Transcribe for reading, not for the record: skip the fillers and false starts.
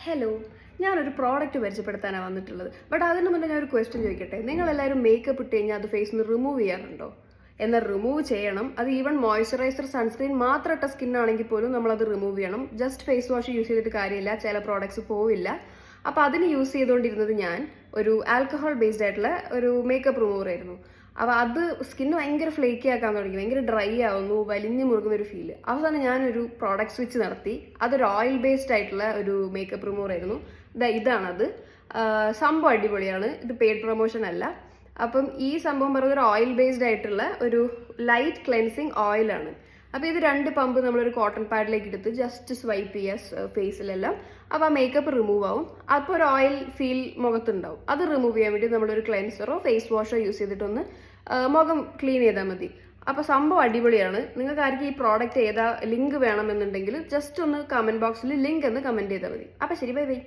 Hello, ഞാനൊരു product പരിചയപ്പെടുത്താനാണ് വന്നിട്ടുള്ളത്. But അതിന് മുന്നേ ഞാൻ ഒരു ക്വസ്റ്റ്യൻ ചോദിക്കട്ടെ. നിങ്ങളെല്ലാവരും മേക്കപ്പ് ഇട്ട് കഴിഞ്ഞാൽ അത് ഫേസിൽ നിന്ന് റിമൂവ് ചെയ്യാറുണ്ടോ? എന്നാൽ റിമൂവ് ചെയ്യണം. അത് ഈവൻ മോയ്സ്ചറൈസർ, സൺസ്ക്രീൻ മാത്രം ഇട്ട സ്കിൻ ആണെങ്കിൽ പോലും നമ്മളത് റിമൂവ് ചെയ്യണം. ജസ്റ്റ് ഫേസ് വാഷ് യൂസ് ചെയ്തിട്ട് കാര്യമില്ല, ചില പ്രോഡക്ട്സ് പോവില്ല. അപ്പോൾ അതിന് യൂസ് ചെയ്തുകൊണ്ടിരുന്നത് ഞാൻ ഒരു ആൽക്കഹോൾ ബേസ്ഡ് ആയിട്ടുള്ള ഒരു മേക്കപ്പ് റിമൂവർ ആയിരുന്നു. അപ്പോൾ അത് സ്കിന്ന് ഭയങ്കര ഫ്ലേക്കി ആക്കാൻ തുടങ്ങി, ഭയങ്കര ഡ്രൈ ആവുന്നു, വലിഞ്ഞു മുറുകുന്ന ഒരു ഫീല്. അവസാനം ഞാനൊരു പ്രോഡക്റ്റ് സ്വിച്ച് നടത്തി. അതൊരു ഓയിൽ ബേസ്ഡ് ആയിട്ടുള്ള ഒരു മേക്കപ്പ് റിമൂവർ ആയിരുന്നു. ഇതാണത്. സംഭവം അടിപൊളിയാണ്. ഇത് പെയ്ഡ് പ്രൊമോഷൻ അല്ല. അപ്പം ഈ സംഭവം പറയുന്നത് ഒരു ഓയിൽ ബേസ്ഡ് ആയിട്ടുള്ള ഒരു ലൈറ്റ് ക്ലെൻസിങ് ഓയിലാണ്. അപ്പോൾ ഇത് 2 പമ്പ് നമ്മളൊരു കോട്ടൺ പാഡിലേക്ക് എടുത്ത് ജസ്റ്റ് സ്വൈപ്പ് ചെയ്യുക ഫേസിലെല്ലാം. അപ്പോൾ ആ മേക്കപ്പ് റിമൂവ് ആവും. അപ്പോൾ ഒരു ഓയിൽ ഫീൽ മുഖത്തുണ്ടാവും. അത് റിമൂവ് ചെയ്യാൻ വേണ്ടി നമ്മളൊരു ക്ലെൻസറോ ഫേസ് വാഷോ യൂസ് ചെയ്തിട്ടൊന്ന് മുഖം ക്ലീൻ ചെയ്താൽ മതി. അപ്പോൾ സംഭവം അടിപൊളിയാണ്. നിങ്ങൾക്ക് ആർക്കും ഈ പ്രോഡക്റ്റ് ഏതാ ലിങ്ക് വേണമെന്നുണ്ടെങ്കിൽ ജസ്റ്റ് ഒന്ന് കമൻറ്റ് ബോക്സിൽ ലിങ്ക് എന്ന് കമൻറ്റ് ചെയ്താൽ മതി. അപ്പോൾ ശരി, ബൈ ബൈ.